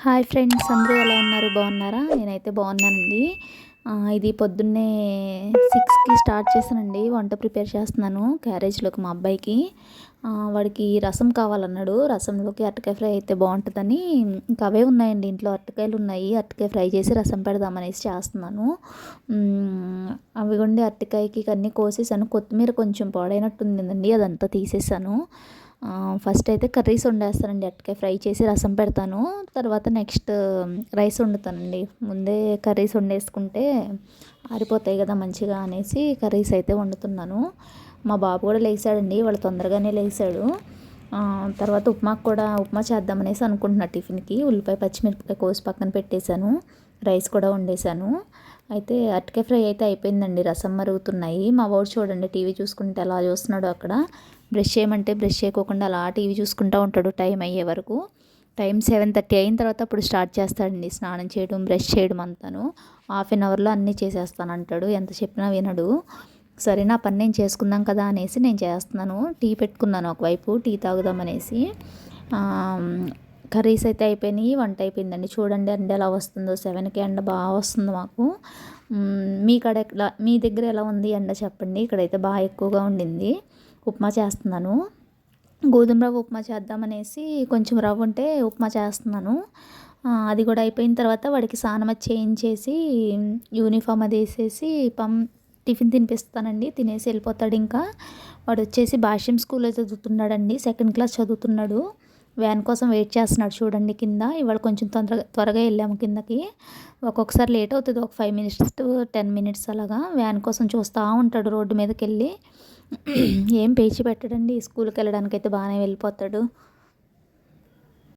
Hi friends, అందరూ ఎలా ఉన్నారు? బాగున్నారా? నేనైతే బాగున్నానండి. ఇది పొద్దున్నే 6కి స్టార్ట్ చేశానండి. వంట ప్రిపేర్ చేస్తున్నాను క్యారేజ్లోకి మా అబ్బాయికి. వాడికి రసం కావాలన్నాడు. రసంలోకి అరటికాయ ఫ్రై అయితే బాగుంటుందని ఇంకా అవే ఉన్నాయండి ఇంట్లో. అరటికాయలు ఉన్నాయి, అరటికాయ ఫ్రై చేసి రసం పెడదామనేసి చేస్తున్నాను. అవి కొండి అరటికాయకి అన్నీ కోసేసాను. కొత్తిమీర కొంచెం పాడైనట్టుందండి, అదంతా తీసేసాను. ఫస్ట్ అయితే కర్రీస్ వండేస్తానండి. అరటికాయ ఫ్రై చేసి రసం పెడతాను. తర్వాత నెక్స్ట్ రైస్ వండుతానండి. ముందే కర్రీస్ వండేసుకుంటే ఆరిపోతాయి కదా మంచిగా అనేసి కర్రీస్ అయితే వండుతున్నాను. మా బాబు కూడా లేచాడండి, వాళ్ళు తొందరగానే లేచాడు. తర్వాత ఉప్మా చేద్దామనేసి అనుకుంటున్నా టిఫిన్కి. ఉల్లిపాయ పచ్చిమిరపకాయ కోసి పక్కన పెట్టేశాను, రైస్ కూడా వండేశాను. అయితే అరటికాయ ఫ్రై అయితే అయిపోయిందండి, రసం మరుగుతున్నాయి. మా వాడు చూడండి టీవీ చూసుకుంటే ఎలా చూస్తున్నాడు అక్కడ. బ్రష్ చేయమంటే బ్రష్ చేయకోకుండా అలా టీవీ చూసుకుంటూ ఉంటాడు టైం అయ్యే వరకు. టైం 7:30 అయిన తర్వాత అప్పుడు స్టార్ట్ చేస్తాడండి స్నానం చేయడం, బ్రష్ చేయడం అంతాను. హాఫ్ అన్ అవర్లో అన్నీ చేసేస్తానంటాడు, ఎంత చెప్పినా వినడు. సరే నా పని నేను చేసుకుందాం కదా అనేసి నేను చేస్తున్నాను. టీ పెట్టుకున్నాను ఒకవైపు, టీ తాగుదామనేసి. కర్రీస్ అయితే అయిపోయినాయి, వంట అయిపోయిందండి. చూడండి ఎండ ఎలా వస్తుందో, 7కి ఎండ బాగా వస్తుంది మాకు. మీ దగ్గర ఎలా ఉంది ఎండ చెప్పండి. ఇక్కడైతే బాగా ఎక్కువగా ఉండింది. ఉప్మా చేస్తున్నాను. గోధుమ రవ్వ ఉప్మా చేద్దామనేసి కొంచెం రవ్వ ఉంటే ఉప్మా చేస్తున్నాను. అది కూడా అయిపోయిన తర్వాత వాడికి స్నానం అది చేయించేసి యూనిఫామ్ అది వేసేసి టిఫిన్ తినిపిస్తానండి. తినేసి వెళ్ళిపోతాడు. ఇంకా వాడు వచ్చేసి భాష్యం స్కూల్లో చదువుతున్నాడండి, 2nd క్లాస్ చదువుతున్నాడు. వ్యాన్ కోసం వెయిట్ చేస్తున్నాడు చూడండి కింద. ఇవాళ కొంచెం త్వరగా వెళ్ళాము కిందకి. ఒక్కొక్కసారి లేట్ అవుతుంది, ఒక 5 మినిట్స్ టు 10 మినిట్స్ అలాగా. వ్యాన్ కోసం చూస్తూ ఉంటాడు రోడ్డు మీదకి వెళ్ళి. ఏం పేచి పెట్టడండి, స్కూల్కి వెళ్ళడానికైతే బాగానే వెళ్ళిపోతాడు.